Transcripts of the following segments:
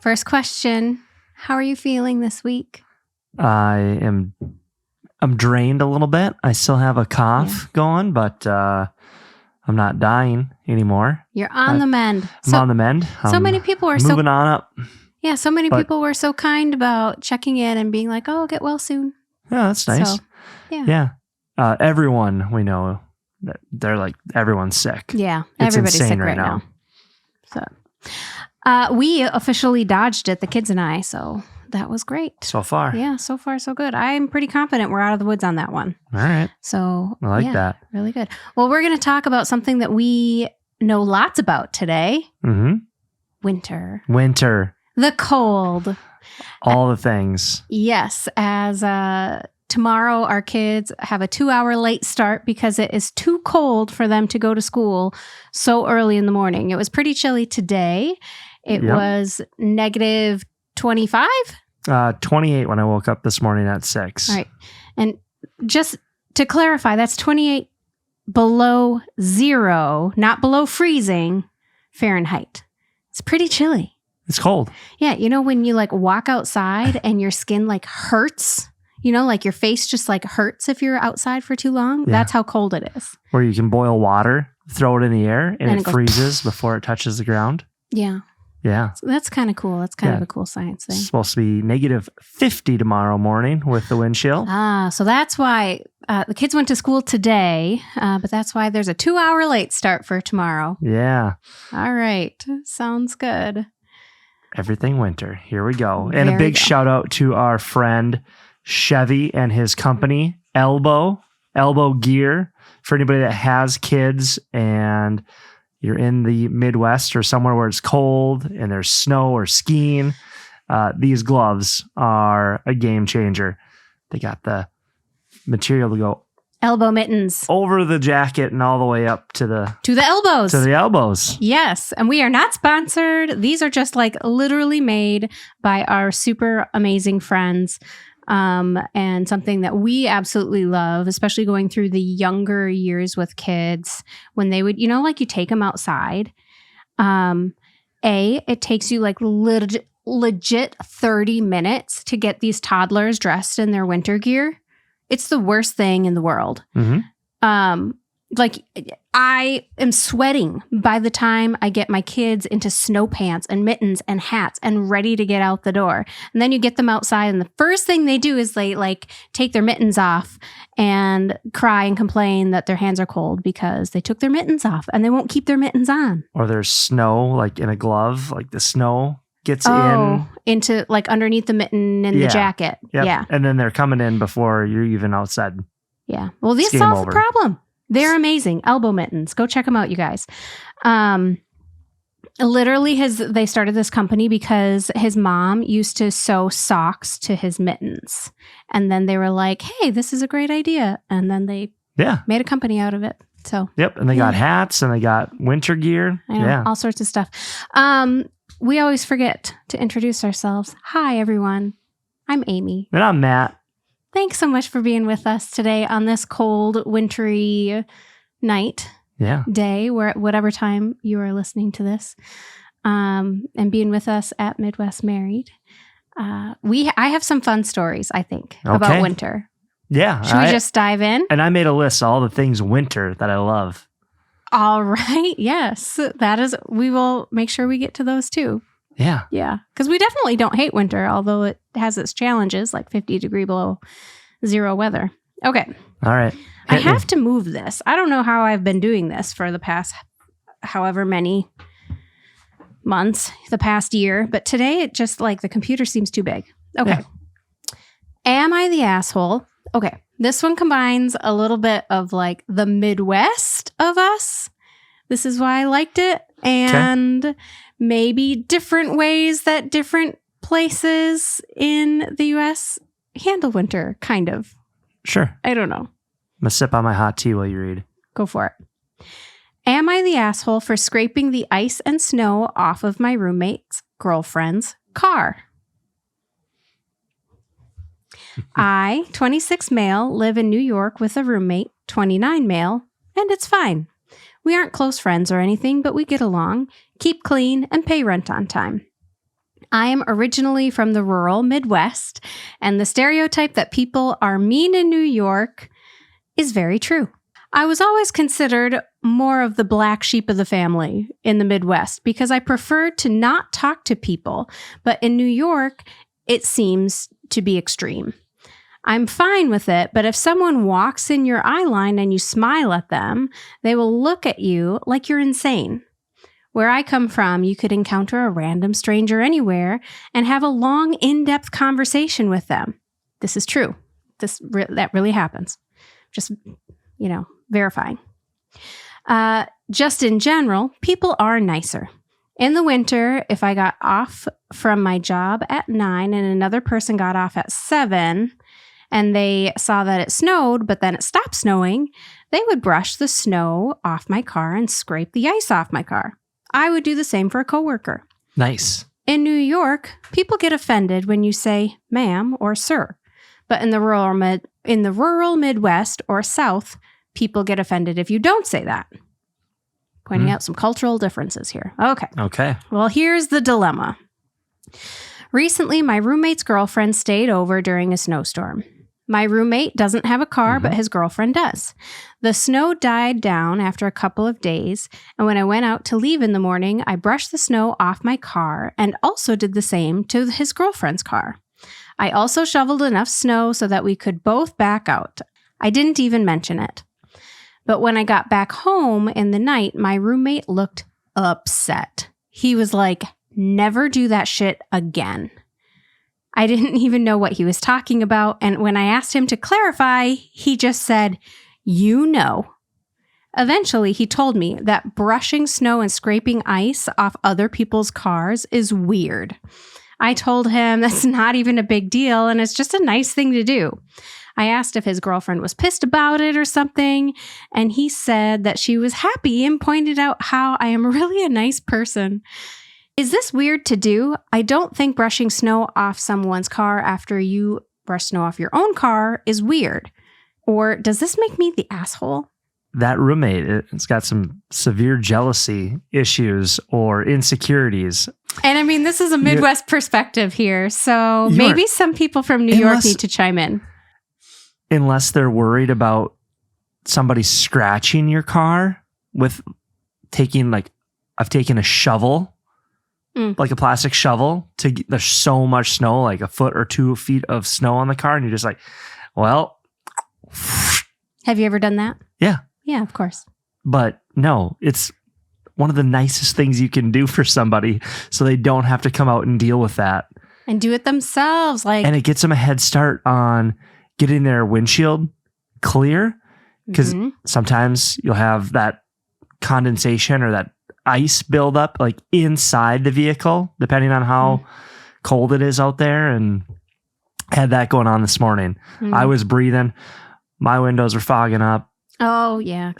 First question. How are you feeling this week? I'm drained a little bit. I still have a cough going, but I'm not dying anymore. You're on the mend. I'm on the mend. So many people are moving on up. Yeah, so many people were so kind about checking in and being like, "Oh, get well soon." Yeah, that's nice. So, yeah. Everyone we know, they're like, everyone's sick. Yeah, it's everybody's insane sick right now. So, we officially dodged it, the kids and I. So that was great. So far. Yeah, so far so good. I'm pretty confident we're out of the woods on that one. All right. So I like that. Really good. Well, we're going to talk about something that we know lots about today. Mm-hmm. Winter. The cold. All the things. Yes. As tomorrow, our kids have a 2-hour late start because it is too cold for them to go to school so early in the morning. It was pretty chilly today. It was negative 25? 28 when I woke up this morning at 6. All right. And just to clarify, that's 28 below zero, not below freezing Fahrenheit. It's pretty chilly. It's cold. Yeah. You know, when you like walk outside and your skin like hurts, you know, like your face just like hurts if you're outside for too long. Yeah. That's how cold it is. Where you can boil water, throw it in the air, and it freezes before it touches the ground. Yeah. Yeah. So that's kind of cool. That's kind of a cool science thing. It's supposed to be negative 50 tomorrow morning with the wind chill. So that's why the kids went to school today, but that's why there's a 2-hour late start for tomorrow. Yeah. All right. Sounds good. Everything winter. Here we go. And a big shout out to our friend Chevy and his company, Elbow Gear. For anybody that has kids and you're in the Midwest or somewhere where it's cold and there's snow or skiing, these gloves are a game changer. They got the material to go elbow mittens over the jacket and all the way up to the elbows. To the elbows. Yes. And we are not sponsored. These are just like literally made by our super amazing friends. And something that we absolutely love, especially going through the younger years with kids when they would, you know, like you take them outside. It takes you like legit 30 minutes to get these toddlers dressed in their winter gear. It's the worst thing in the world. Mm-hmm. Like I am sweating by the time I get my kids into snow pants and mittens and hats and ready to get out the door. And then you get them outside and the first thing they do is they like take their mittens off and cry and complain that their hands are cold because they took their mittens off and they won't keep their mittens on. Or there's snow like in a glove, like the snow gets into like underneath the mitten and the jacket. Yep. Yeah. And then they're coming in before you're even outside. Yeah. Well, these solve the problem. They're amazing. Elbow mittens. Go check them out, you guys. Literally, they started this company because his mom used to sew socks to his mittens. And then they were like, hey, this is a great idea. And then they made a company out of it. So and they got hats and they got winter gear. I know, all sorts of stuff. We always forget to introduce ourselves. Hi, everyone. I'm Amy. And I'm Matt. Thanks so much for being with us today on this cold, wintry day, whatever time you are listening to this, and being with us at Midwest Married. I have some fun stories, I think, about winter. Yeah. Should we just dive in? And I made a list of all the things winter that I love. All right. Yes. We will make sure we get to those too. Yeah. Yeah. Because we definitely don't hate winter, although it has its challenges, like 50 degree below zero weather. Okay. All right. I have to move this. I don't know how I've been doing this for the past however many months, the past year, but today it just like the computer seems too big. Okay. Yeah. Am I the asshole? Okay. This one combines a little bit of like the Midwest of us. This is why I liked it. And maybe different ways that different places in the U.S. handle winter, kind of. Sure. I don't know. I'm going to sip on my hot tea while you read. Go for it. Am I the asshole for scraping the ice and snow off of my roommate's girlfriend's car? I, 26 male, live in New York with a roommate, 29 male, and it's fine. We aren't close friends or anything, but we get along, keep clean, and pay rent on time. I am originally from the rural Midwest, and the stereotype that people are mean in New York is very true. I was always considered more of the black sheep of the family in the Midwest because I preferred to not talk to people, but in New York, it seems to be extreme. I'm fine with it, but if someone walks in your eye line and you smile at them, they will look at you like you're insane. Where I come from, you could encounter a random stranger anywhere and have a long, in-depth conversation with them. This is true. That really happens. Just, verifying. Just in general, people are nicer. In the winter, if I got off from my job at 9 and another person got off at 7 and they saw that it snowed, but then it stopped snowing, they would brush the snow off my car and scrape the ice off my car. I would do the same for a coworker. Nice. In New York, people get offended when you say ma'am or sir. But in the rural Midwest or South, people get offended if you don't say that. Pointing out some cultural differences here. Okay. Well, here's the dilemma. Recently, my roommate's girlfriend stayed over during a snowstorm. My roommate doesn't have a car, but his girlfriend does. The snow died down after a couple of days, and when I went out to leave in the morning, I brushed the snow off my car and also did the same to his girlfriend's car. I also shoveled enough snow so that we could both back out. I didn't even mention it. But when I got back home in the night, my roommate looked upset. He was like, never do that shit again. I didn't even know what he was talking about, and when I asked him to clarify, he just said, you know. Eventually, he told me that brushing snow and scraping ice off other people's cars is weird. I told him that's not even a big deal, and it's just a nice thing to do. I asked if his girlfriend was pissed about it or something, and he said that she was happy and pointed out how I am really a nice person. Is this weird to do? I don't think brushing snow off someone's car after you brush snow off your own car is weird. Or does this make me the asshole? That roommate, it's got some severe jealousy issues or insecurities. And I mean, this is a Midwest perspective here. So maybe some people from New York need to chime in. Unless they're worried about somebody scratching your car with I've taken a shovel. Like a plastic shovel there's so much snow, like a foot or 2 feet of snow on the car. And you're just like, well. Have you ever done that? Yeah. Yeah, of course. But no, it's one of the nicest things you can do for somebody so they don't have to come out and deal with that. And do it themselves. And it gets them a head start on getting their windshield clear. Because sometimes you'll have that condensation or that ice buildup like inside the vehicle, depending on how cold it is out there. And had that going on this morning. I was breathing. My windows were fogging up. Oh, yeah.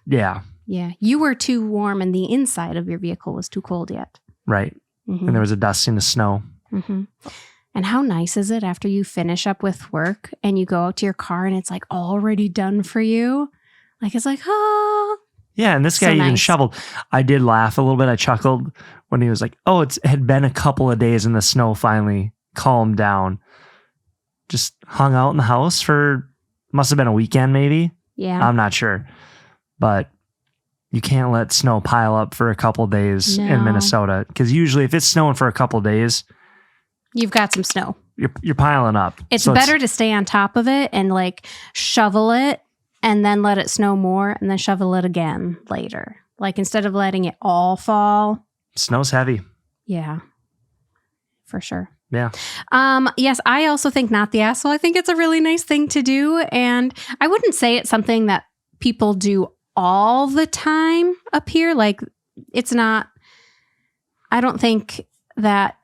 Yeah. You were too warm and the inside of your vehicle was too cold yet. Right. And there was a dusting of snow. And how nice is it after you finish up with work and you go out to your car and it's like already done for you? It's like, oh. Yeah, and this guy even shoveled. I did laugh a little bit. I chuckled when he was like, oh, it had been a couple of days and the snow finally calmed down. Just hung out in the house must have been a weekend maybe. Yeah. I'm not sure. But you can't let snow pile up for a couple of days in Minnesota. Because usually if it's snowing for a couple of days, you've got some snow. You're piling up. It's better to stay on top of it and shovel it. And then let it snow more and then shovel it again later. Instead of letting it all fall. Snow's heavy. Yeah, for sure. Yeah. Yes, I also think not the asshole. I think it's a really nice thing to do. And I wouldn't say it's something that people do all the time up here. It's not, I don't think that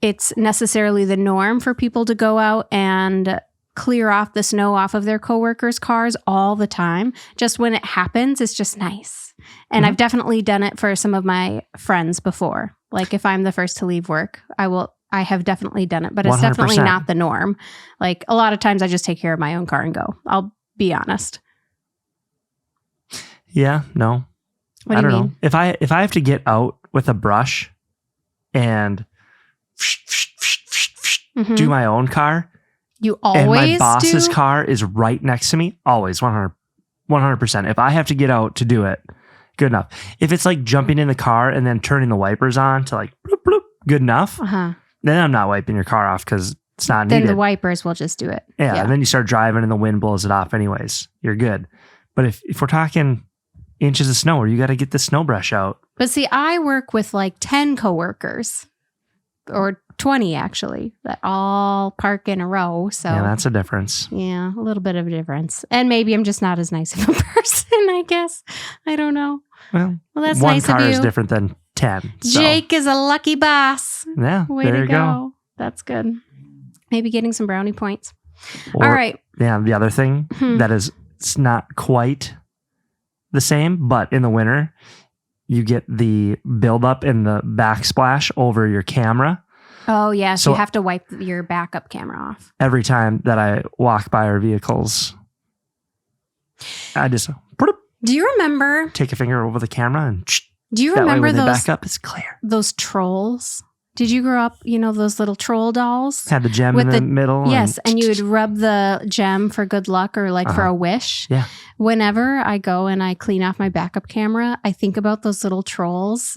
it's necessarily the norm for people to go out and clear off the snow off of their coworkers' cars all the time. Just when it happens, it's just nice. And I've definitely done it for some of my friends before. If I'm the first to leave work, I have definitely done it, but it's 100%. Definitely not the norm. A lot of times I just take care of my own car and go. I'll be honest. Yeah, no. What do you mean? If I have to get out with a brush and do my own car. You always and my boss's do? car is right next to me. Always 100%. If I have to get out to do it, good enough. If it's like jumping in the car and then turning the wipers on to like bloop, bloop, good enough, then I'm not wiping your car off because it's not needed. Then the wipers will just do it. Yeah, and then you start driving and the wind blows it off anyways. You're good. But if we're talking inches of snow, or you got to get the snow brush out. But see, I work with like 10 coworkers, or 20 actually, that all park in a row. So yeah, that's a difference. Yeah, a little bit of a difference. And maybe I'm just not as nice of a person, I guess. I don't know. Well, that's one nice of car you. is different than 10. So. Jake is a lucky boss. Yeah, Way there to you go. That's good. Maybe getting some brownie points. Or, all right. Yeah, the other thing that is, it's not quite the same, but in the winter, you get the buildup and the backsplash over your camera. Oh, yeah. So you have to wipe your backup camera off. Every time that I walk by our vehicles, I just do you remember? Take a finger over the camera and do you remember that way when those they back up, it's clear. Those trolls? Did you grow up, those little troll dolls? Had the gem in the middle. Yes, and you would rub the gem for good luck or like for a wish. Yeah. Whenever I go and I clean off my backup camera, I think about those little trolls.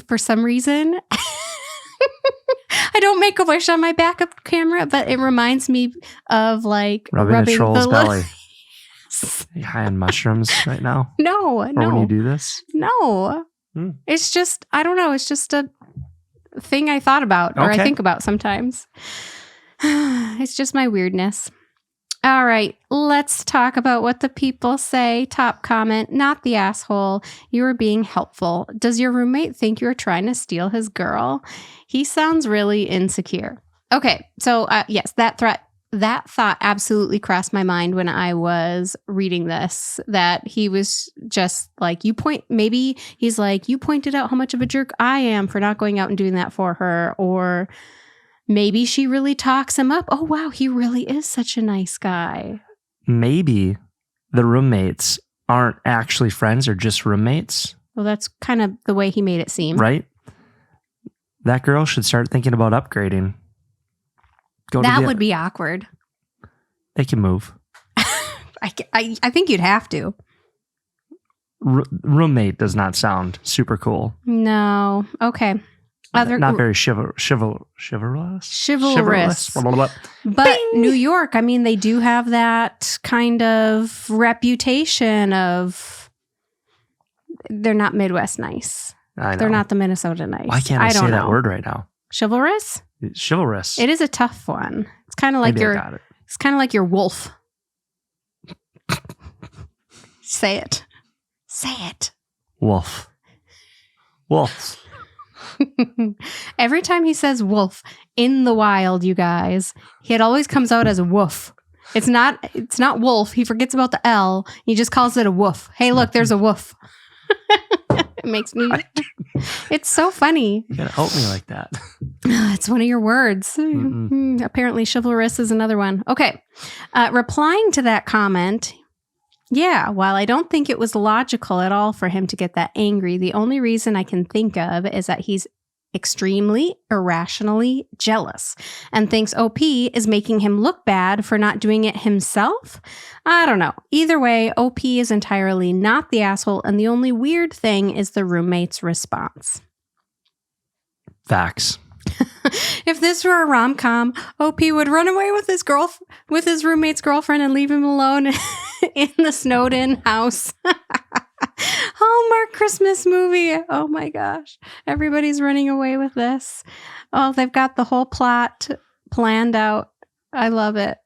For some reason, I don't make a wish on my backup camera, but it reminds me of like rubbing a troll's the belly. Are you high on mushrooms right now? No. When you do this? No. It's just, I don't know. It's just a thing I thought about or I think about sometimes. It's just my weirdness. All right, let's talk about what the people say. Top comment, not the asshole. You are being helpful. Does your roommate think you're trying to steal his girl? He sounds really insecure. Okay, so yes, that thought absolutely crossed my mind when I was reading this, that he was just like, maybe he's like, you pointed out how much of a jerk I am for not going out and doing that for her. Or maybe she really talks him up. Oh, wow, he really is such a nice guy. Maybe the roommates aren't actually friends or just roommates. Well, that's kind of the way he made it seem. Right? That girl should start thinking about upgrading. That would be awkward. They can move. I think you'd have to. Roommate does not sound super cool. No. Okay. Not very chivalrous. Chivalrous. But Bing! New York, I mean, they do have that kind of reputation of they're not Midwest nice. I know. They're not the Minnesota nice. Why can't I say that word right now? Chivalrous? Chivalrous. It is a tough one. It's kind of like it's kind of like your wolf. Say it. Say it. Wolf. Wolf. Every time he says wolf in the wild, you guys, it always comes out as a woof. It's not wolf. He forgets about the L. He just calls it a woof. Hey, look, there's a woof. It makes me... It's so funny. You gotta help me like that. It's one of your words. Apparently chivalrous is another one. Okay. Replying to that comment, yeah, while I don't think it was logical at all for him to get that angry, the only reason I can think of is that he's extremely irrationally jealous and thinks OP is making him look bad for not doing it himself. I don't know. Either way, OP is entirely not the asshole, and the only weird thing is the roommate's response. Facts. If this were a rom-com, OP would run away with his roommate's girlfriend and leave him alone in the snowed-in house. Hallmark Christmas movie. Oh my gosh. Everybody's running away with this. Oh, they've got the whole plot planned out. I love it.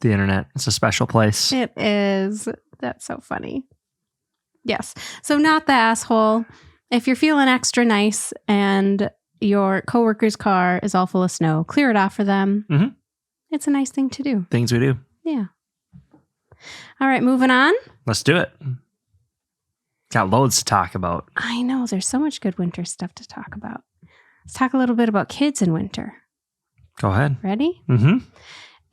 The internet. It's a special place. It is. That's so funny. Yes. So not the asshole. If you're feeling extra nice and your coworker's car is all full of snow, clear it off for them. Mm-hmm. It's a nice thing to do. Things we do. Yeah. All right, moving on. Let's do it. Got loads to talk about. I know. There's so much good winter stuff to talk about. Let's talk a little bit about kids in winter. Go ahead. Ready? Mm-hmm.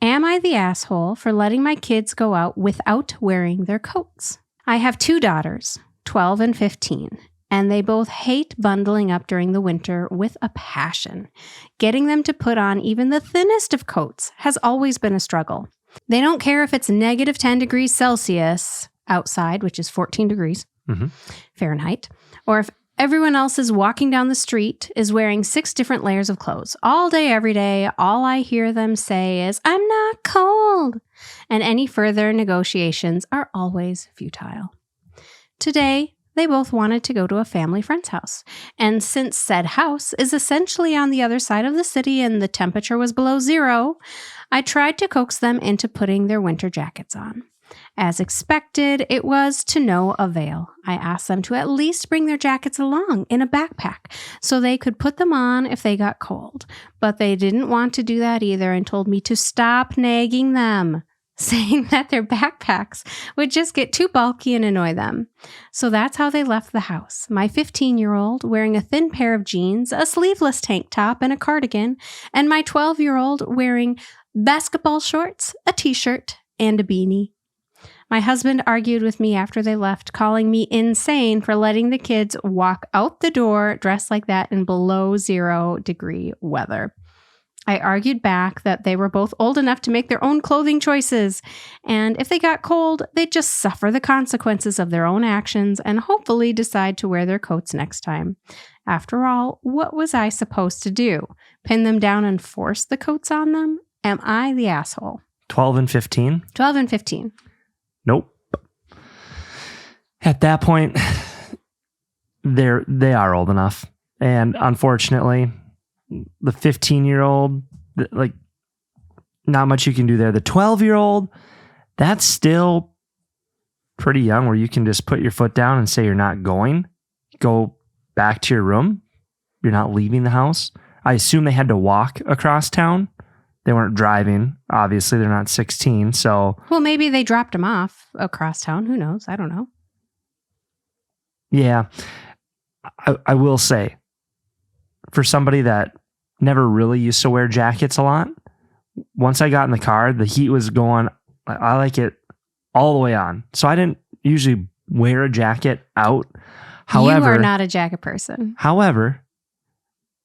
Am I the asshole for letting my kids go out without wearing their coats? I have two daughters, 12 and 15. and they both hate bundling up during the winter with a passion. Getting them to put on even the thinnest of coats has always been a struggle. They don't care if it's negative 10 degrees Celsius outside, which is 14 degrees Fahrenheit, or if everyone else is walking down the street is wearing 6 different layers of clothes. All day, every day, all I hear them say is, "I'm not cold." And any further negotiations are always futile. Today, they both wanted to go to a family friend's house. And since said house is essentially on the other side of the city and the temperature was below 0, I tried to coax them into putting their winter jackets on. As expected, it was to no avail. I asked them to at least bring their jackets along in a backpack so they could put them on if they got cold. But they didn't want to do that either and told me to stop nagging them, saying that their backpacks would just get too bulky and annoy them. So that's how they left the house. My 15-year-old wearing a thin pair of jeans, a sleeveless tank top, and a cardigan, and my 12-year-old wearing basketball shorts, a t-shirt, and a beanie. My husband argued with me after they left, calling me insane for letting the kids walk out the door dressed like that in below 0 degree weather. I argued back that they were both old enough to make their own clothing choices, and if they got cold, they'd just suffer the consequences of their own actions and hopefully decide to wear their coats next time. After all, what was I supposed to do? Pin them down and force the coats on them? Am I the asshole? 12 and 15? 12 and 15. Nope. At that point, they are old enough. And unfortunately, the 15-year-old, like, not much you can do there. The 12-year-old, that's still pretty young where you can just put your foot down and say you're not going. Go back to your room. You're not leaving the house. I assume they had to walk across town. They weren't driving. Obviously, they're not 16, so... Well, maybe they dropped him off across town. Who knows? I don't know. Yeah. I will say, for somebody that never really used to wear jackets a lot, once I got in the car, the heat was going... I like it all the way on. So I didn't usually wear a jacket out. However, you are not a jacket person. However,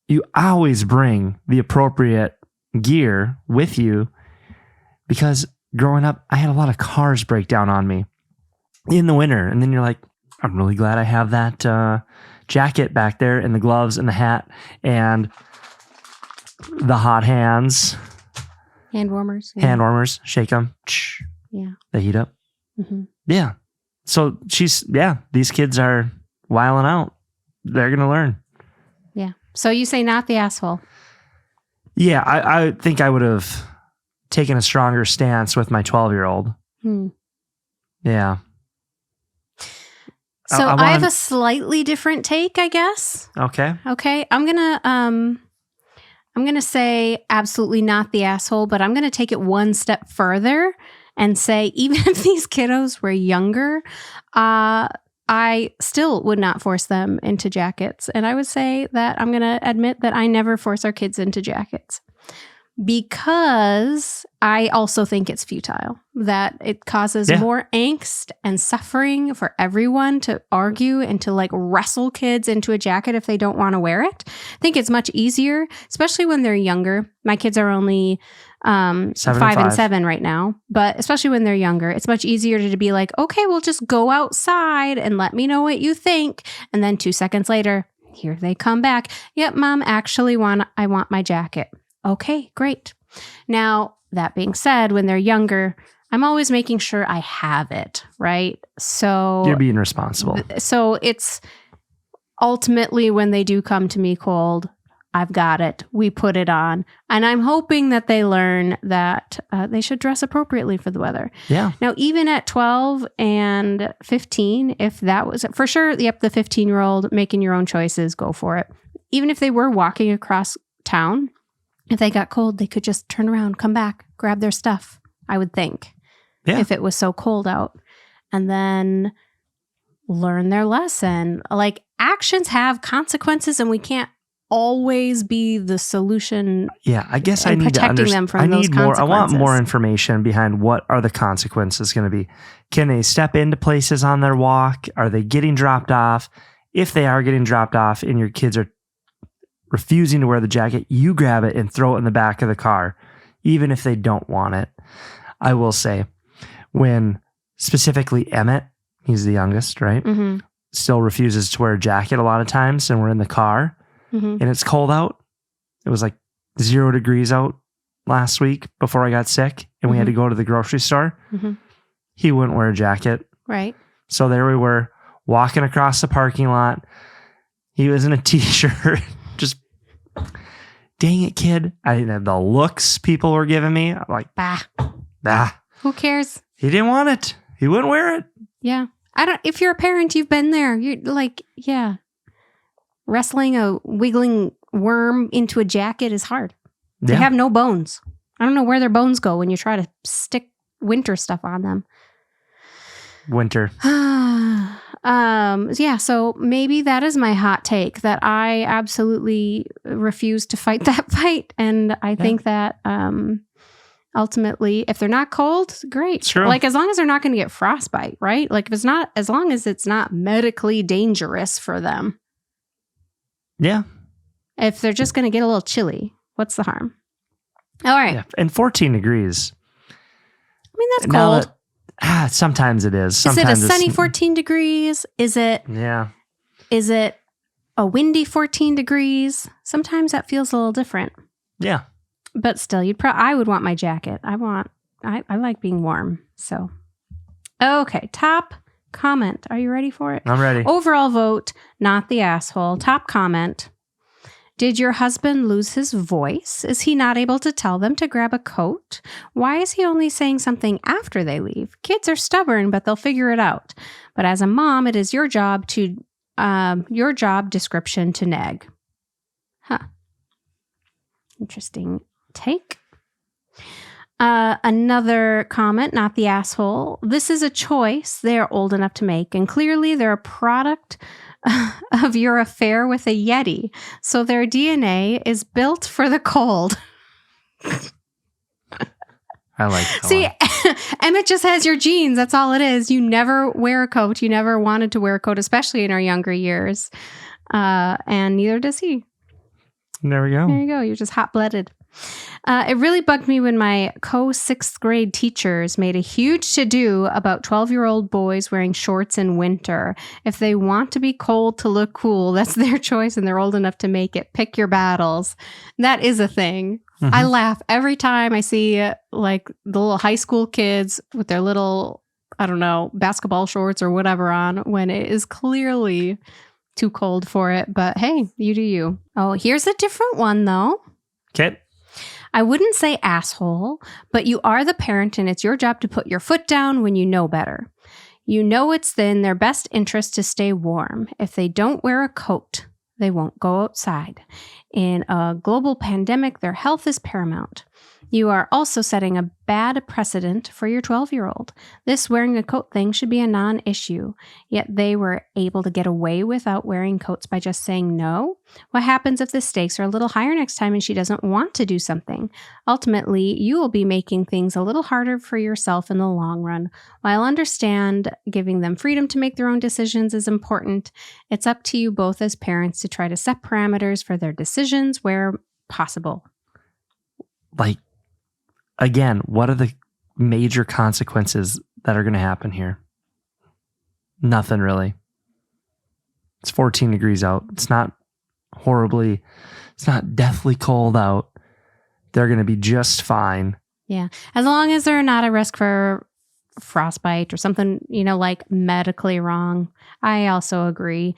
you always bring the appropriate gear with you, because growing up, I had a lot of cars break down on me in the winter. And then you're like, I'm really glad I have that jacket back there and the gloves and the hat and the hot hands. Hand warmers. Yeah. Hand warmers. Shake them. Yeah. They heat up. Mm-hmm. Yeah. So these kids are wiling out. They're going to learn. Yeah. So you say not the asshole. Yeah, I think I would have taken a stronger stance with my 12-year-old. Yeah. So I have a slightly different take, I guess. Okay. I'm gonna say absolutely not the asshole, but I'm gonna take it one step further and say even if these kiddos were younger, I still would not force them into jackets. And I would say that I'm going to admit that I never force our kids into jackets because I also think it's futile, that it causes more angst and suffering for everyone to argue and to like wrestle kids into a jacket if they don't want to wear it. I think it's much easier, especially when they're younger. My kids are only 5 and 7 right now, but especially when they're younger, it's much easier to be like, okay, we'll just go outside and let me know what you think. And then 2 seconds later, here they come back. Yep, Mom, actually I want my jacket. Okay, great. Now, that being said, when they're younger, I'm always making sure I have it, right? So you're being responsible. So it's ultimately when they do come to me cold, I've got it. We put it on. And I'm hoping that they learn that they should dress appropriately for the weather. Yeah. Now, even at 12 and 15, if that was for sure, the 15-year-old making your own choices, go for it. Even if they were walking across town, if they got cold, they could just turn around, come back, grab their stuff, I would think, if it was so cold out. And then learn their lesson. Like, actions have consequences, and we can't always be the solution. Yeah, I guess I need to understand. I need more. I want more information behind what are the consequences going to be. Can they step into places on their walk? Are they getting dropped off? if they are getting dropped off and your kids are refusing to wear the jacket, you grab it and throw it in the back of the car, even if they don't want it. I will say, when specifically Emmett, he's the youngest, right? Mm-hmm. Still refuses to wear a jacket a lot of times, and we're in the car and it's cold out. It was like 0 degrees out last week before I got sick and we had to go to the grocery store. He wouldn't wear a jacket. Right. So there we were walking across the parking lot. He was in a t-shirt. Just, dang it, kid. I didn't have the looks people were giving me. I'm like, bah. Who cares? He didn't want it. He wouldn't wear it. Yeah. If you're a parent, you've been there. You're like, yeah. Wrestling a wiggling worm into a jacket is hard. They have no bones. I don't know where their bones go when you try to stick winter stuff on them. Winter. Yeah, so maybe that is my hot take, that I absolutely refuse to fight that fight. And I think that ultimately, if they're not cold, great. True. Like, as long as they're not going to get frostbite, right? Like, if it's not, as long as it's not medically dangerous for them. Yeah. If they're just going to get a little chilly, what's the harm? All right. Yeah. And 14 degrees. I mean, that's cold. Sometimes it is. Sometimes is it a sunny 14 degrees? Is it a windy 14 degrees? Sometimes that feels a little different. Yeah. But still, I would want my jacket. I like being warm. So, okay. Top comment. Are you ready for it? I'm ready. Overall vote, not the asshole. Top comment. Did your husband lose his voice? Is he not able to tell them to grab a coat? Why is he only saying something after they leave? Kids are stubborn, but they'll figure it out. But as a mom, it is your job description to nag. Huh. Interesting take. Another comment, not the asshole. This is a choice they are old enough to make, and clearly they're a product of your affair with a Yeti. So their DNA is built for the cold. I like that. See, Emmett just has your genes. That's all it is. You never wear a coat. You never wanted to wear a coat, especially in our younger years. And neither does he. There we go. There you go. You're just hot-blooded. It really bugged me when my co-6th grade teachers made a huge to-do about 12-year-old boys wearing shorts in winter. If they want to be cold to look cool, that's their choice and they're old enough to make it. Pick your battles. That is a thing. Mm-hmm. I laugh every time I see like the little high school kids with their little, I don't know, basketball shorts or whatever on when it is clearly too cold for it. But hey, you do you. Oh, here's a different one though. Okay. I wouldn't say asshole, but you are the parent and it's your job to put your foot down when you know better. You know it's in their best interest to stay warm. If they don't wear a coat, they won't go outside. In a global pandemic, their health is paramount. You are also setting a bad precedent for your 12-year-old. This wearing a coat thing should be a non-issue, yet they were able to get away without wearing coats by just saying no. What happens if the stakes are a little higher next time and she doesn't want to do something? Ultimately, you will be making things a little harder for yourself in the long run. While I understand giving them freedom to make their own decisions is important, it's up to you both as parents to try to set parameters for their decisions where possible. Like, again, what are the major consequences that are going to happen here? Nothing really. It's 14 degrees out. It's not deathly cold out. They're going to be just fine. Yeah. As long as they're not at risk for frostbite or something, like medically wrong. I also agree.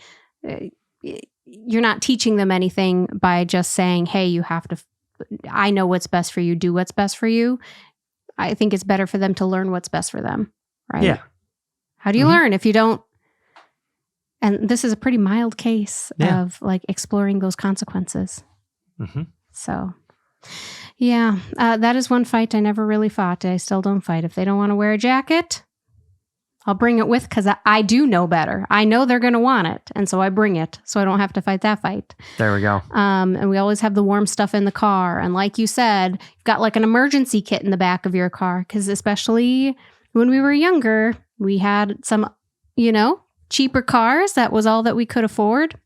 You're not teaching them anything by just saying, hey, you have to I know what's best for you. Do what's best for you. I think it's better for them to learn what's best for them. Right? Yeah. How do you learn if you don't? And this is a pretty mild case of like exploring those consequences. Mm-hmm. So, yeah, that is one fight I never really fought. I still don't fight. If they don't want to wear a jacket, I'll bring it with because I do know better. I know they're going to want it. And so I bring it so I don't have to fight that fight. There we go. And we always have the warm stuff in the car. And like you said, you've got like an emergency kit in the back of your car because especially when we were younger, we had some, cheaper cars. That was all that we could afford.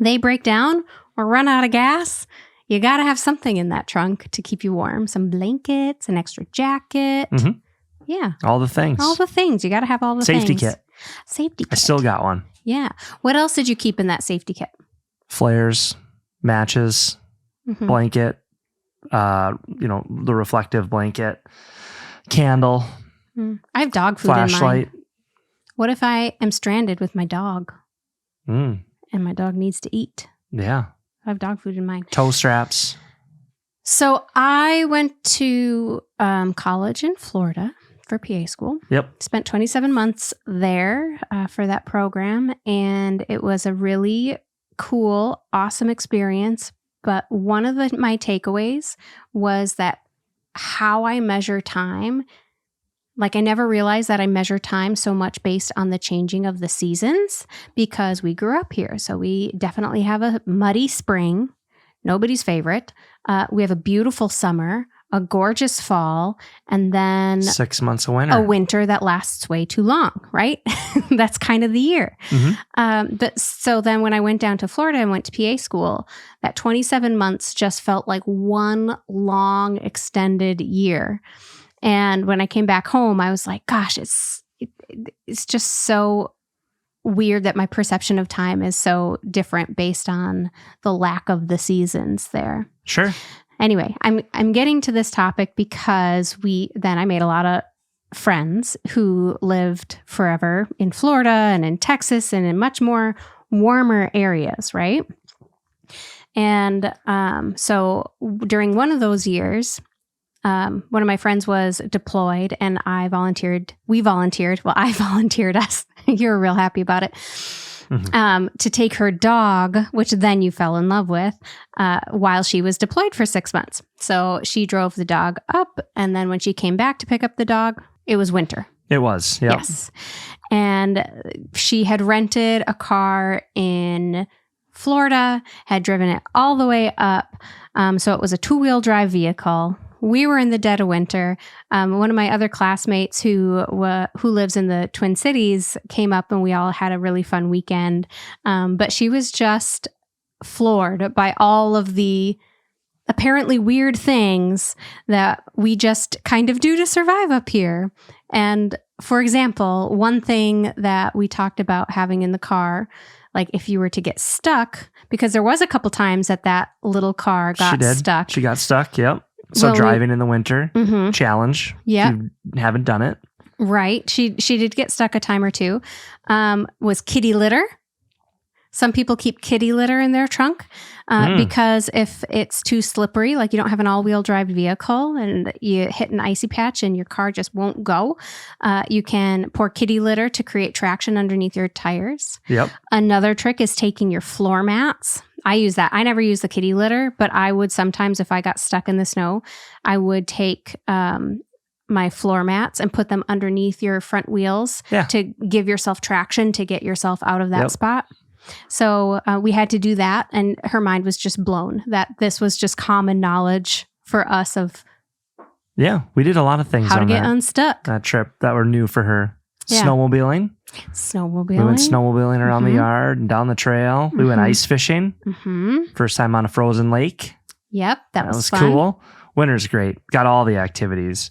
They break down or run out of gas. You got to have something in that trunk to keep you warm. Some blankets, an extra jacket. Mm-hmm. Yeah. All the things. All the things. You got to have all the Safety things. kit. Safety kit. I still got one. Yeah. What else did you keep in that safety kit? Flares, matches, blanket, the reflective blanket, candle. I have dog food flashlight. in mine. What if I am stranded with my dog and my dog needs to eat? Yeah. I have dog food in mine. Toe straps. So I went to college in Florida for PA school. Yep. Spent 27 months there for that program. And it was a really cool, awesome experience. But one of my takeaways was that how I measure time, like I never realized that I measure time so much based on the changing of the seasons because we grew up here. So we definitely have a muddy spring, nobody's favorite. We have a beautiful summer, a gorgeous fall, and then 6 months of winter. A winter that lasts way too long, right? That's kind of the year. But so then when I went down to Florida and went to PA school, that 27 months just felt like one long extended year. And when I came back home, I was like, gosh, it's just so weird that my perception of time is so different based on the lack of the seasons there. Sure. Anyway, I'm getting to this topic because I made a lot of friends who lived forever in Florida and in Texas and in much more warmer areas, right? And so during one of those years, one of my friends was deployed and I volunteered us. You were real happy about it. To take her dog, which then you fell in love with, while she was deployed for 6 months. So she drove the dog up. And then when she came back to pick up the dog, it was winter. It was. Yep. Yes. And she had rented a car in Florida, had driven it all the way up. So it was a 2-wheel drive vehicle. We were in the dead of winter. One of my other classmates who lives in the Twin Cities came up and we all had a really fun weekend. But she was just floored by all of the apparently weird things that we just kind of do to survive up here. And for example, one thing that we talked about having in the car, like if you were to get stuck, because there was a couple times that little car got stuck. She got stuck. Yep. So driving in the winter, challenge. Yeah. You haven't done it. Right. She did get stuck a time or two. Was kitty litter. Some people keep kitty litter in their trunk because if it's too slippery, like you don't have an all-wheel drive vehicle and you hit an icy patch and your car just won't go, you can pour kitty litter to create traction underneath your tires. Yep. Another trick is taking your floor mats. I use that. I never use the kitty litter, but I would sometimes, if I got stuck in the snow, I would take my floor mats and put them underneath your front wheels to give yourself traction to get yourself out of that spot. So we had to do that, and her mind was just blown that this was just common knowledge for us of we did a lot of things how to get unstuck. That trip that were new for her. Snowmobiling. We went snowmobiling around the yard and down the trail. We went ice fishing. First time on a frozen lake. Yep, that was fun. Cool. Winter's great. Got all the activities.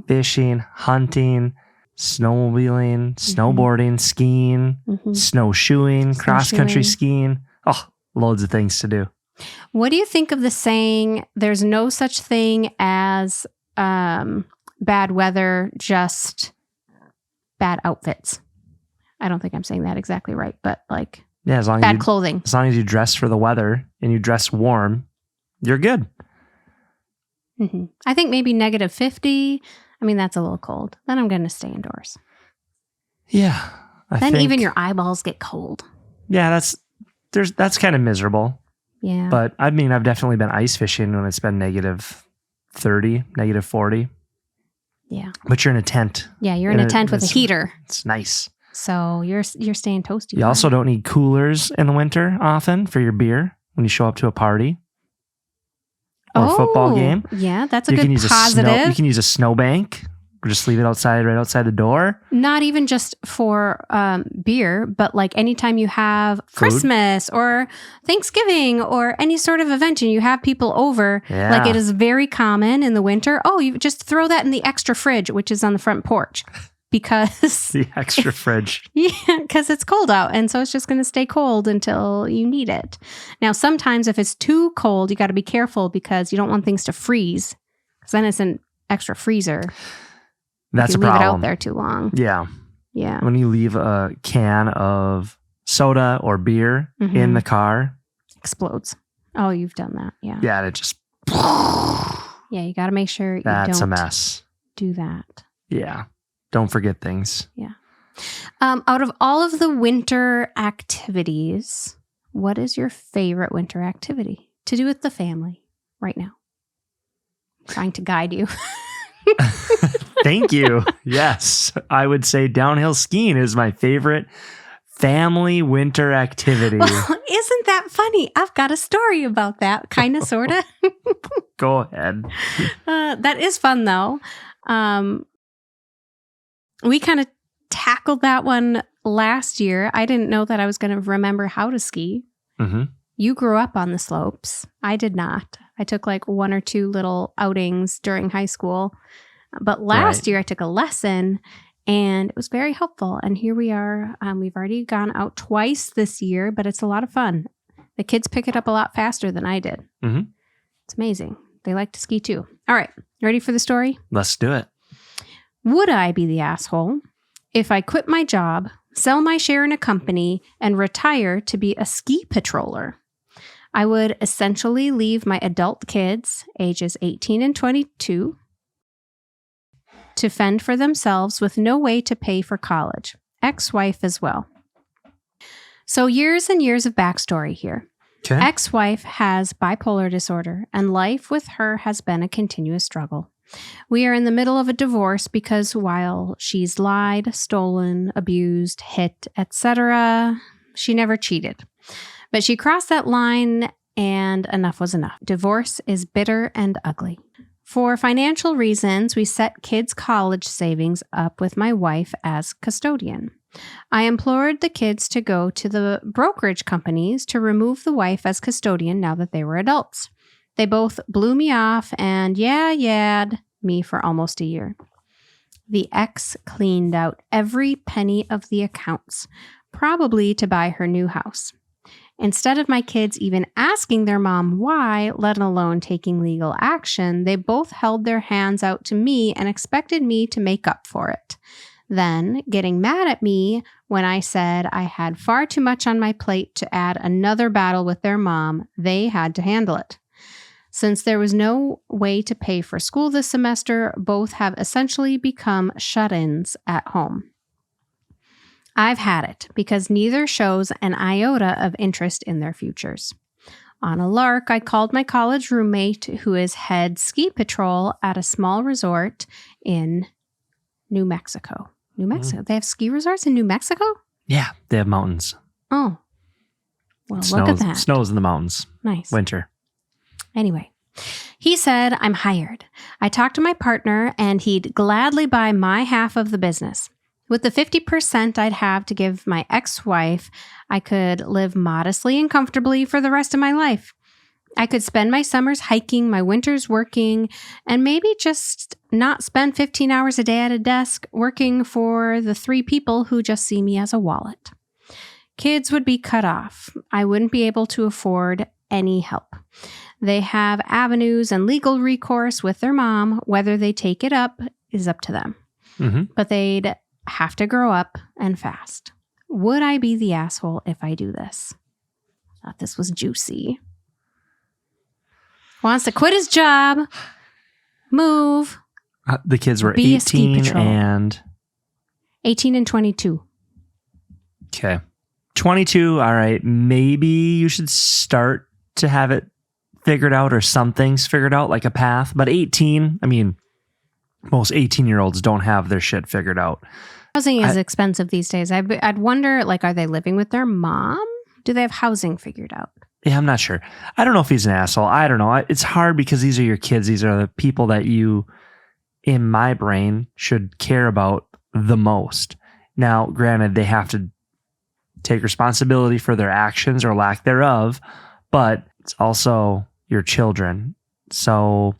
Fishing, hunting, snowmobiling, snowboarding, skiing, snowshoeing, cross-country skiing. Oh, loads of things to do. What do you think of the saying, there's no such thing as bad weather, just bad outfits? I don't think I'm saying that exactly right, but like as long bad clothing. As long as you dress for the weather and you dress warm, you're good. I think maybe -50. I mean, that's a little cold. Then I'm going to stay indoors. Yeah. Then even your eyeballs get cold. Yeah, that's kind of miserable. Yeah. But I mean, I've definitely been ice fishing when it's been -30, -40. Yeah. But you're in a tent. Yeah, you're in a tent with a heater. It's nice. So you're staying toasty. You also don't need coolers in the winter often for your beer when you show up to a party or a football game. Yeah, that's a good positive. You can use a snowbank Just leave it outside, right outside the door? Not even just for beer, but like anytime you have Christmas or Thanksgiving or any sort of event and you have people over, like it is very common in the winter. Oh, you just throw that in the extra fridge, which is on the front porch. Because the extra fridge. Yeah, because it's cold out. And so it's just going to stay cold until you need it. Now, sometimes if it's too cold, you got to be careful because you don't want things to freeze. Because then it's an extra freezer. That's a problem. Leave it out there too long. Yeah. Yeah. When you leave a can of soda or beer in the car. Explodes. Oh, you've done that. Yeah. Yeah, and it just. Yeah, you got to make sure you That's don't a mess. do that. Yeah. Don't forget things. Yeah. Out of all of the winter activities, what is your favorite winter activity to do with the family right now? I'm trying to guide you. Thank you. Yes. I would say downhill skiing is my favorite family winter activity. Well, isn't that funny? I've got a story about that, kind of, sort of. Go ahead. That is fun, though. We kind of tackled that one last year. I didn't know that I was going to remember how to ski. Mm-hmm. You grew up on the slopes. I did not. I took like 1 or 2 little outings during high school. But last year I took a lesson and it was very helpful. And here we are. We've already gone out twice this year, but it's a lot of fun. The kids pick it up a lot faster than I did. Mm-hmm. It's amazing. They like to ski too. All right. Ready for the story? Let's do it. Would I be the asshole if I quit my job, sell my share in a company, and retire to be a ski patroller? I would essentially leave my adult kids, ages 18 and 22, to fend for themselves with no way to pay for college. Ex-wife as well. So years and years of backstory here. Okay. Ex-wife has bipolar disorder, and life with her has been a continuous struggle. We are in the middle of a divorce because while she's lied, stolen, abused, hit, etc., she never cheated. But she crossed that line and enough was enough. Divorce is bitter and ugly. For financial reasons, we set kids' college savings up with my wife as custodian. I implored the kids to go to the brokerage companies to remove the wife as custodian now that they were adults. They both blew me off and yeah-yeah'd me for almost a year. The ex cleaned out every penny of the accounts, probably to buy her new house. Instead of my kids even asking their mom why, let alone taking legal action, they both held their hands out to me and expected me to make up for it. Then, getting mad at me when I said I had far too much on my plate to add another battle with their mom, they had to handle it. Since there was no way to pay for school this semester, both have essentially become shut-ins at home. I've had it because neither shows an iota of interest in their futures. On a lark, I called my college roommate, who is head ski patrol at a small resort in New Mexico. New Mexico? They have ski resorts in New Mexico? Yeah, they have mountains. Oh. Well, look at that. Snows in the mountains. Nice. Winter. Anyway, he said, I'm hired. I talked to my partner and he'd gladly buy my half of the business. With the 50% I'd have to give my ex-wife, I could live modestly and comfortably for the rest of my life. I could spend my summers hiking, my winters working, and maybe just not spend 15 hours a day at a desk working for the 3 people who just see me as a wallet. Kids would be cut off. I wouldn't be able to afford any help. They have avenues and legal recourse with their mom. Whether they take it up is up to them. Mm-hmm. But they'd have to grow up and fast. Would I be the asshole if I do this? Thought this was juicy. Wants to quit his job, move. The kids were Be a ski 18 patrol. and... 18 and 22. Okay. 22, all right. Maybe you should start to have it figured out or some things figured out, like a path. But 18, I mean, most 18-year-olds don't have their shit figured out. Housing is expensive these days. I'd wonder, like, are they living with their mom? Do they have housing figured out? Yeah, I'm not sure. I don't know if he's an asshole. I don't know. It's hard because these are your kids. These are the people that you in my brain should care about the most. Now, granted, they have to take responsibility for their actions or lack thereof, but it's also your children. So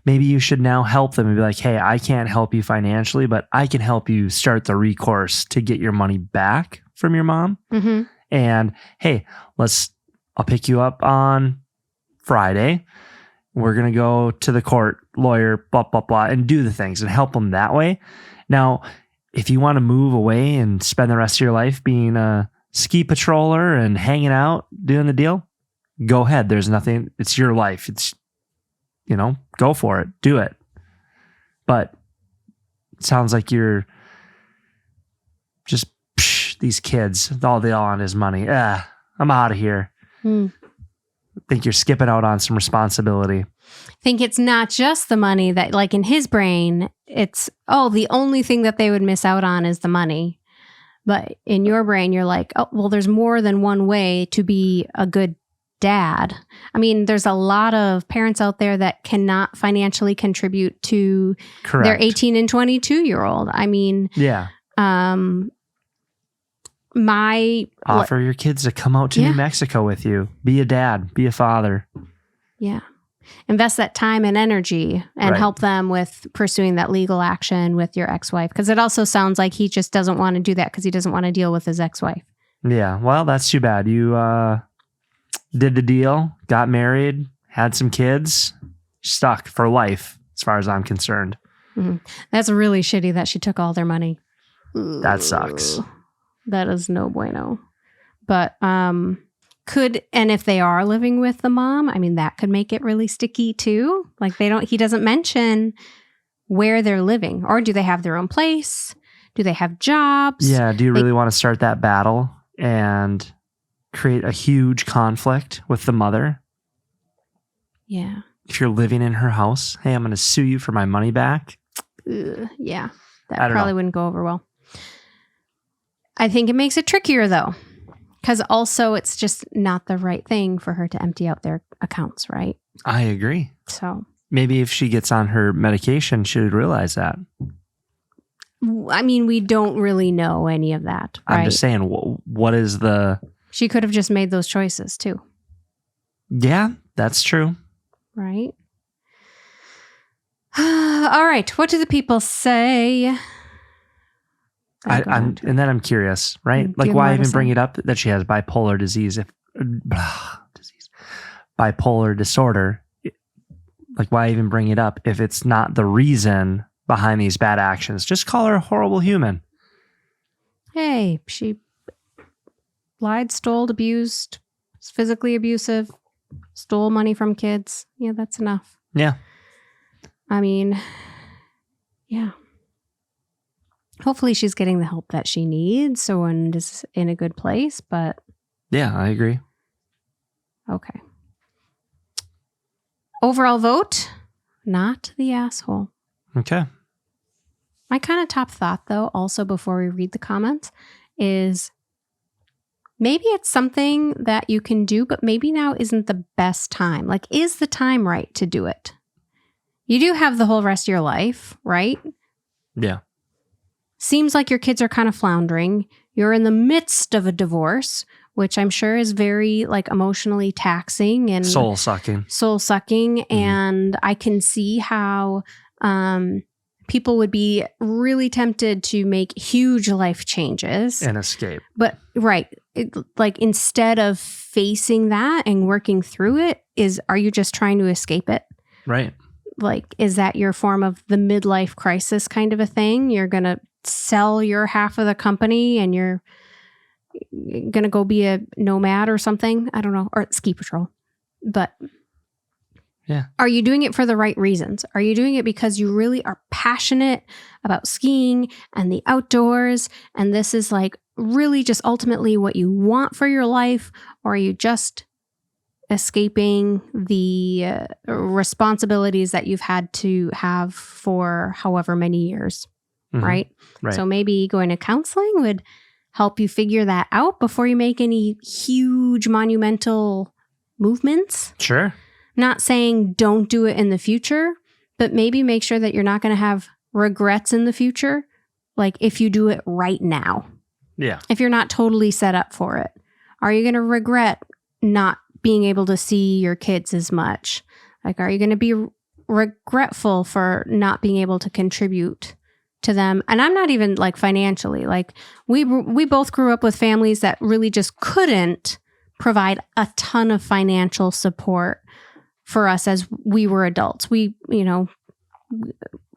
maybe you should now help them and be like, hey, I can't help you financially, but I can help you start the recourse to get your money back from your mom. Mm-hmm. And hey, I'll pick you up on Friday. We're going to go to the court, lawyer, blah, blah, blah, and do the things and help them that way. Now, if you want to move away and spend the rest of your life being a ski patroller and hanging out, doing the deal, go ahead. There's nothing, it's your life. It's, go for it. Do it. But it sounds like you're just, these kids, all they all want is money. I'm out of here. I think you're skipping out on some responsibility. I think it's not just the money that, like in his brain, it's, the only thing that they would miss out on is the money. But in your brain, you're like, oh, well, there's more than one way to be a good dad. I mean, there's a lot of parents out there that cannot financially contribute to their 18 and 22-year-old. I mean, yeah. Offer your kids to come out to New Mexico with you. Be a dad. Be a father. Yeah. Invest that time and energy and help them with pursuing that legal action with your ex-wife. Because it also sounds like he just doesn't want to do that because he doesn't want to deal with his ex-wife. Yeah. Well, that's too bad. You did the deal, got married, had some kids, stuck for life as far as I'm concerned. Mm-hmm. That's really shitty that she took all their money. That sucks. That is no bueno. But and if they are living with the mom, I mean, that could make it really sticky too. Like he doesn't mention where they're living, or do they have their own place? Do they have jobs? Yeah. Do you really want to start that battle and create a huge conflict with the mother? Yeah. If you're living in her house, hey, I'm going to sue you for my money back. Yeah. That probably wouldn't go over well. I think it makes it trickier though, because also it's just not the right thing for her to empty out their accounts, right? I agree. So maybe if she gets on her medication, she would realize that. I mean, we don't really know any of that, right? I'm just saying, what is the... She could have just made those choices too. Yeah, that's true. Right? All right. What do the people say? And then I'm curious, right? Like, why even bring it up that she has bipolar disease? Bipolar disorder. Like, why even bring it up if it's not the reason behind these bad actions? Just call her a horrible human. Hey, she lied, stole, abused, was physically abusive, stole money from kids. Yeah, that's enough. Yeah. I mean, yeah. Hopefully she's getting the help that she needs and is in a good place, but... Yeah, I agree. Okay. Overall vote, not the asshole. Okay. My kind of top thought, though, also before we read the comments, is maybe it's something that you can do, but maybe now isn't the best time. Like, is the time right to do it? You do have the whole rest of your life, right? Yeah. Seems like your kids are kind of floundering. You're in the midst of a divorce, which I'm sure is very like emotionally taxing and soul sucking. Mm-hmm. And I can see how people would be really tempted to make huge life changes and escape. But like instead of facing that and working through it, are you just trying to escape it? Right. Like, is that your form of the midlife crisis kind of a thing? You're going to sell your half of the company and you're going to go be a nomad or something. I don't know. Or ski patrol. But yeah, are you doing it for the right reasons? Are you doing it because you really are passionate about skiing and the outdoors? And this is like really just ultimately what you want for your life? Or are you just escaping the responsibilities that you've had to have for however many years? Mm-hmm. Right? So maybe going to counseling would help you figure that out before you make any huge monumental movements. Sure. Not saying don't do it in the future, but maybe make sure that you're not going to have regrets in the future. Like if you do it right now. Yeah. If you're not totally set up for it, are you going to regret not being able to see your kids as much? Like, are you going to be regretful for not being able to contribute to them? And I'm not even like financially, like we both grew up with families that really just couldn't provide a ton of financial support for us as we were adults. We,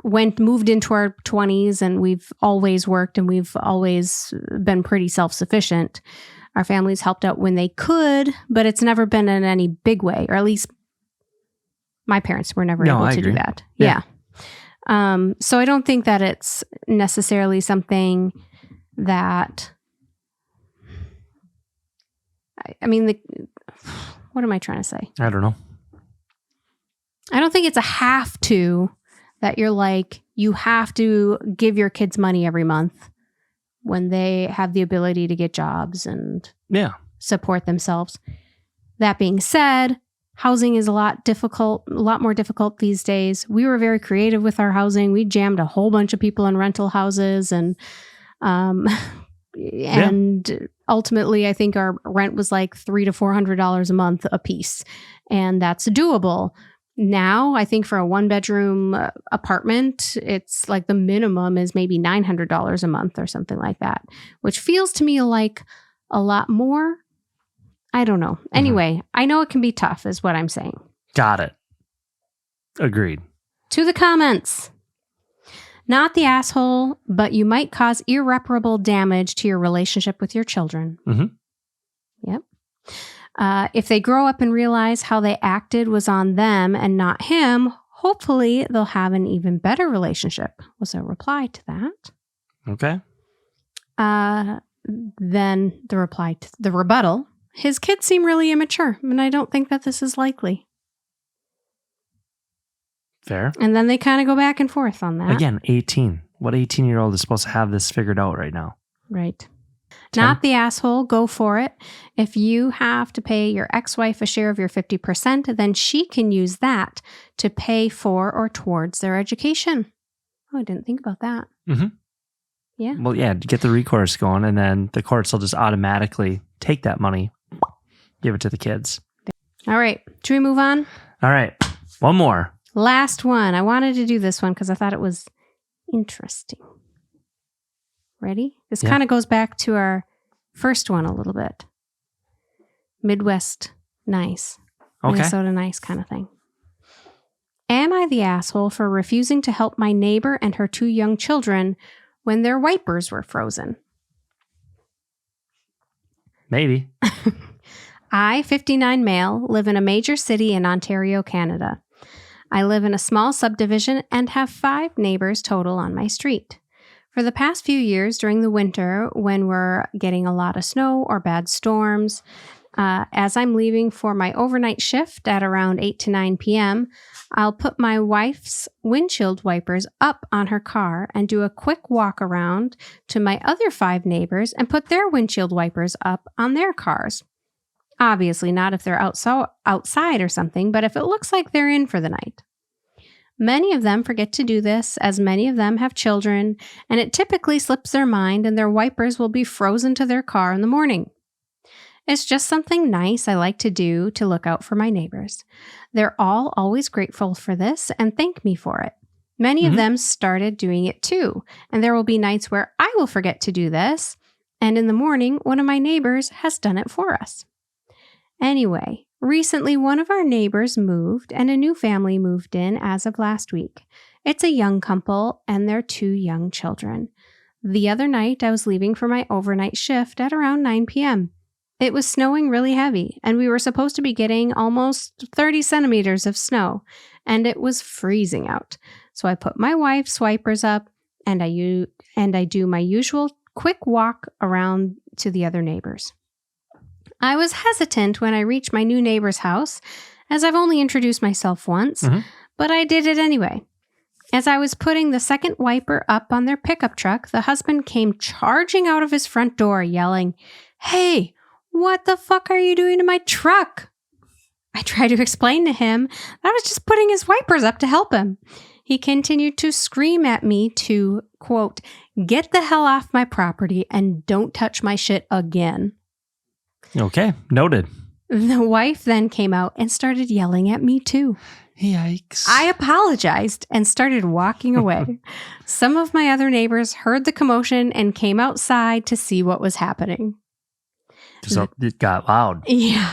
moved into our 20s, and we've always worked, and we've always been pretty self-sufficient. Our families helped out when they could, but it's never been in any big way, or at least my parents were never able to do that. Yeah. So I don't think that it's necessarily something that, what am I trying to say? I don't know. I don't think it's a have to, that you're like, you have to give your kids money every month when they have the ability to get jobs and support themselves. That being said, housing is a lot more difficult these days. We were very creative with our housing. We jammed a whole bunch of people in rental houses, and ultimately, I think our rent was like $300 to $400 a month a piece, and that's doable. Now, I think for a 1-bedroom apartment, it's like the minimum is maybe $900 a month or something like that, which feels to me like a lot more. I don't know. Anyway, I know it can be tough, is what I'm saying. Got it. Agreed. To the comments. Not the asshole, but you might cause irreparable damage to your relationship with your children. Mm-hmm. Yep. If they grow up and realize how they acted was on them and not him, hopefully they'll have an even better relationship, was a reply to that. Okay. Then the rebuttal. His kids seem really immature, and I don't think that this is likely. Fair. And then they kind of go back and forth on that. Again, 18. What 18-year-old is supposed to have this figured out right now? Right. 10? Not the asshole. Go for it. If you have to pay your ex-wife a share of your 50%, then she can use that to pay for or towards their education. Oh, I didn't think about that. Mm-hmm. Yeah. Well, yeah, get the recourse going, and then the courts will just automatically take that money, give it to the kids. All right. Should we move on? All right. One more. Last one. I wanted to do this one because I thought it was interesting. Ready? This kind of goes back to our first one a little bit. Midwest nice. Okay. Minnesota nice kind of thing. Am I the asshole for refusing to help my neighbor and her 2 young children when their wipers were frozen? Maybe. I, 59 male, live in a major city in Ontario, Canada. I live in a small subdivision and have 5 neighbors total on my street. For the past few years during the winter, when we're getting a lot of snow or bad storms, as I'm leaving for my overnight shift at around 8 to 9 p.m., I'll put my wife's windshield wipers up on her car and do a quick walk around to my other 5 neighbors and put their windshield wipers up on their cars. Obviously not if they're outside or something, but if it looks like they're in for the night. Many of them forget to do this, as many of them have children, and it typically slips their mind and their wipers will be frozen to their car in the morning. It's just something nice I like to do to look out for my neighbors. They're all always grateful for this and thank me for it. Many of them started doing it too, and there will be nights where I will forget to do this, and in the morning, one of my neighbors has done it for us. Anyway, recently one of our neighbors moved and a new family moved in as of last week. It's a young couple and their 2 young children. The other night, I was leaving for my overnight shift at around 9 p.m. It was snowing really heavy, and we were supposed to be getting almost 30 centimeters of snow, and it was freezing out. So I put my wife's wipers up, and I do my usual quick walk around to the other neighbors. I was hesitant when I reached my new neighbor's house, as I've only introduced myself once, but I did it anyway. As I was putting the second wiper up on their pickup truck, the husband came charging out of his front door, yelling, "Hey, what the fuck are you doing to my truck?" I tried to explain to him that I was just putting his wipers up to help him. He continued to scream at me to, quote, get the hell off my property and don't touch my shit again. Okay, noted. The wife then came out and started yelling at me too. Yikes. I apologized and started walking away. Some of my other neighbors heard the commotion and came outside to see what was happening. So it got loud. Yeah.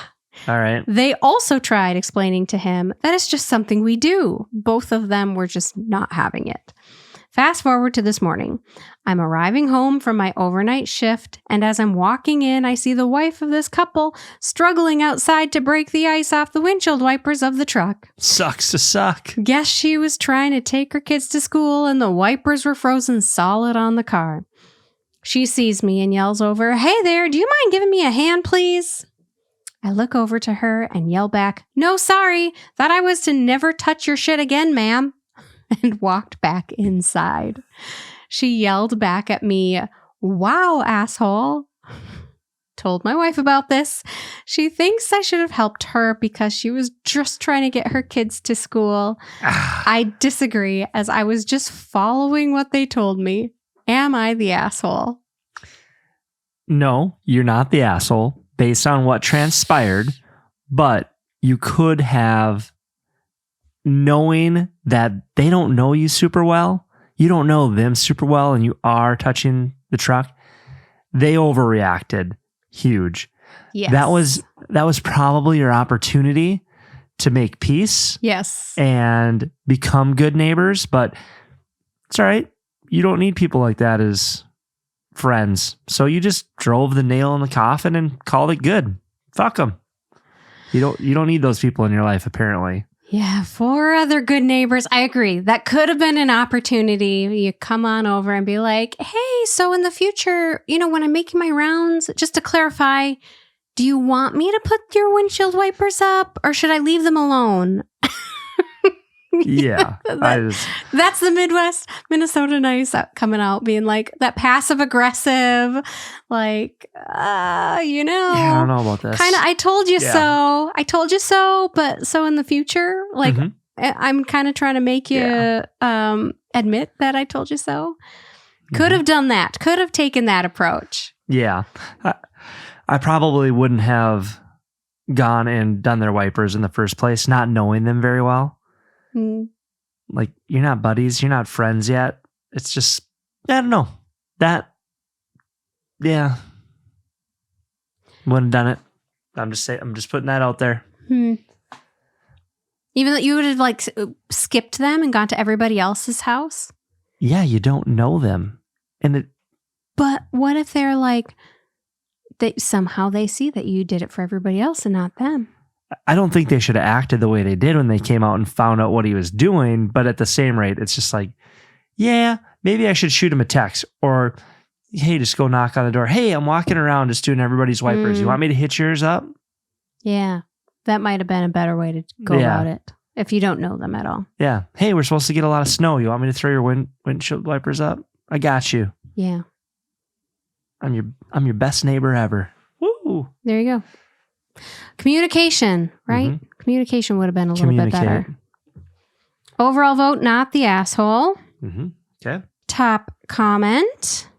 All right. They also tried explaining to him that it's just something we do. Both of them were just not having it. Fast forward to this morning. I'm arriving home from my overnight shift, and as I'm walking in, I see the wife of this couple struggling outside to break the ice off the windshield wipers of the truck. Sucks to suck. Guess she was trying to take her kids to school, and the wipers were frozen solid on the car. She sees me and yells over, hey there, do you mind giving me a hand, please? I look over to her and yell back, no, sorry, thought I was to never touch your shit again, ma'am, and walked back inside. She yelled back at me, wow, asshole. Told my wife about this. She thinks I should have helped her because she was just trying to get her kids to school. I disagree, as I was just following what they told me. Am I the asshole? No, you're not the asshole based on what transpired, but you could have, knowing that they don't know you super well, you don't know them super well, and you are touching the truck, they overreacted huge. Yes. That was probably your opportunity to make peace. Yes. And become good neighbors, but it's all right. You don't need people like that as friends. So you just drove the nail in the coffin and called it good. Fuck them. You don't need those people in your life, apparently. Yeah, 4 other good neighbors. I agree. That could have been an opportunity. You come on over and be like, hey, so in the future, when I'm making my rounds, just to clarify, do you want me to put your windshield wipers up or should I leave them alone? Yeah. That's the Midwest, Minnesota nice coming out, being like that passive aggressive, like, Yeah, I don't know about this. kind of, I told you so, but so in the future, like, I'm kind of trying to make you admit that I told you so. Could have done that. Could have taken that approach. Yeah. I probably wouldn't have gone and done their wipers in the first place, not knowing them very well. Like, you're not buddies, you're not friends yet. It's just, I don't know. Yeah. Wouldn't have done it. I'm just putting that out there. Even though you would have like skipped them and gone to everybody else's house? Yeah, you don't know them. But what if they're like, somehow they see that you did it for everybody else and not them? I don't think they should have acted the way they did when they came out and found out what he was doing. But at the same rate, it's just like, yeah, maybe I should shoot him a text or, hey, just go knock on the door. Hey, I'm walking around just doing everybody's wipers. You want me to hitch yours up? Yeah, that might have been a better way to go about it if you don't know them at all. Yeah. Hey, we're supposed to get a lot of snow. You want me to throw your windshield wipers up? I got you. Yeah. I'm your best neighbor ever. Woo. There you go. Communication, right? Mm-hmm. Communication would have been a little bit better. Overall vote, not the asshole. Mm-hmm. Okay. Top comment,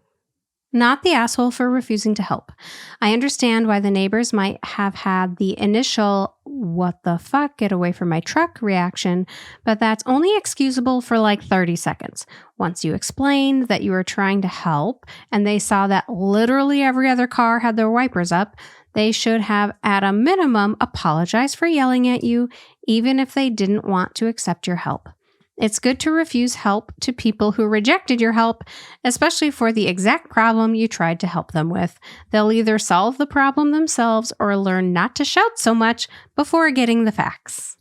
not the asshole for refusing to help. I understand why the neighbors might have had the initial, what the fuck, get away from my truck reaction, but that's only excusable for like 30 seconds. Once you explained that you were trying to help and they saw that literally every other car had their wipers up, they should have, at a minimum, apologized for yelling at you, even if they didn't want to accept your help. It's good to refuse help to people who rejected your help, especially for the exact problem you tried to help them with. They'll either solve the problem themselves or learn not to shout so much before getting the facts.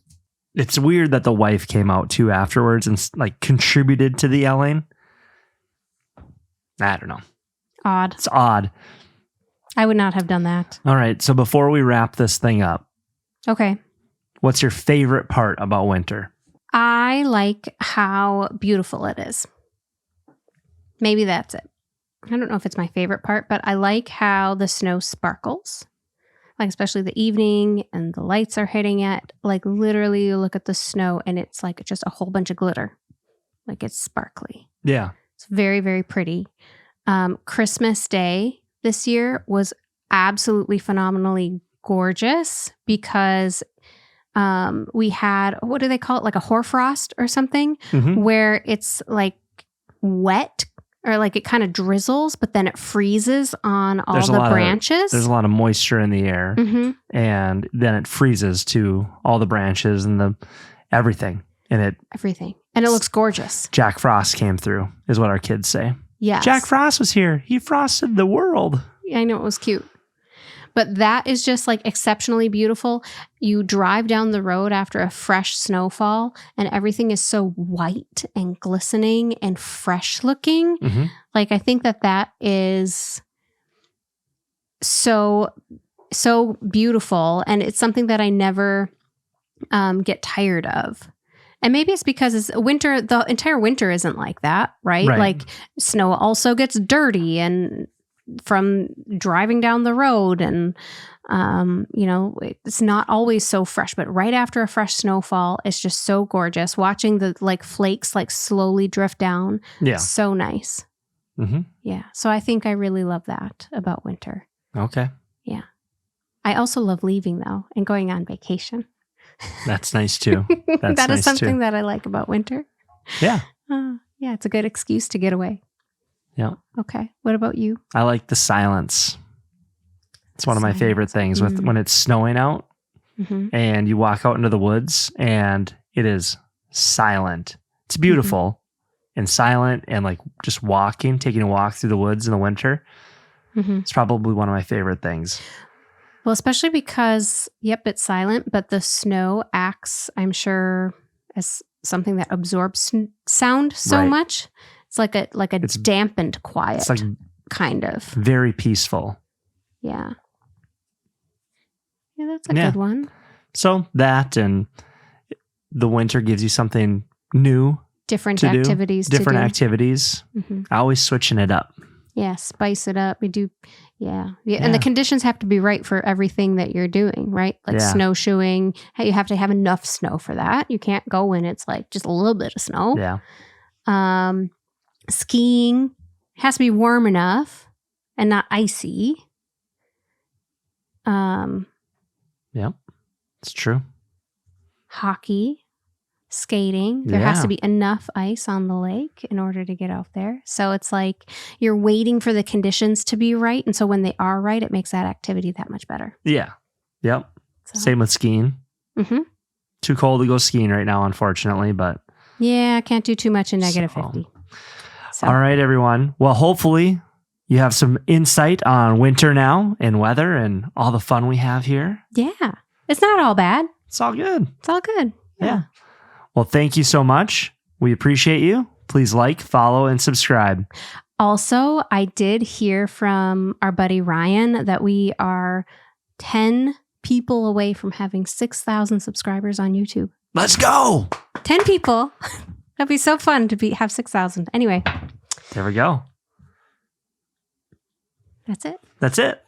It's weird that the wife came out too afterwards and like contributed to the yelling. I don't know. Odd. It's odd. I would not have done that. All right. So before we wrap this thing up. Okay. What's your favorite part about winter? I like how beautiful it is. Maybe that's it. I don't know if it's my favorite part, but I like how the snow sparkles. like especially the evening and the lights are hitting it. Like literally you look at the snow and it's like just a whole bunch of glitter. Like it's sparkly. Yeah. It's very, very pretty. Christmas Day this year was absolutely phenomenally gorgeous because we had, what do they call it? Like a hoarfrost or something, where it's like wet or like it kind of drizzles, but then it freezes on all the branches. There's a lot of moisture in the air, and then it freezes to all the branches and everything. And everything. And it looks gorgeous. Jack Frost came through, is what our kids say. Yes. Jack Frost was here. He frosted the world. Yeah, I know, it was cute. But that is just like exceptionally beautiful. You drive down the road after a fresh snowfall and everything is so white and glistening and fresh looking. Like I think that is so beautiful, and it's something that I never get tired of. And maybe it's because it's winter, the entire winter isn't like that, right? Like snow also gets dirty and from driving down the road and, it's not always so fresh, but right after a fresh snowfall, it's just so gorgeous. Watching the like flakes like slowly drift down. Yeah. So nice. Yeah. So I think I really love that about winter. Okay. Yeah. I also love leaving though and going on vacation. That's nice too. That is something that I like about winter. Yeah. Yeah, it's a good excuse to get away. Yeah. Okay. What about you? I like the silence. It's one of my favorite things with when it's snowing out and you walk out into the woods and it is silent. It's beautiful and silent, and like just taking a walk through the woods in the winter. It's probably one of my favorite things. Well, especially because, it's silent, but the snow acts, I'm sure, as something that absorbs sound so much. It's like a dampened quiet, it's like kind of. Very peaceful. Yeah. Yeah, that's a good one. So that, and the winter gives you something new. Different activities. Different activities. Always switching it up. Yeah, spice it up. We do, yeah. And the conditions have to be right for everything that you're doing, right? Like snowshoeing, you have to have enough snow for that. You can't go when it's like just a little bit of snow. Yeah. Skiing has to be warm enough and not icy. Yep, it's true. Hockey. Skating, there has to be enough ice on the lake in order to get out there. So it's like you're waiting for the conditions to be right, and so when they are right, it makes that activity that much better. Yeah. Yep. So. Same with skiing. Too cold to go skiing right now, unfortunately, but I can't do too much in negative 50. So. All right, everyone. Well, hopefully you have some insight on winter now and weather and all the fun we have here. Yeah, it's not all bad. It's all good. It's all good. Yeah. Well, thank you so much. We appreciate you. Please like, follow, and subscribe. Also, I did hear from our buddy Ryan that we are 10 people away from having 6,000 subscribers on YouTube. Let's go. 10 people. That'd be so fun to have 6,000. Anyway. There we go. That's it. That's it.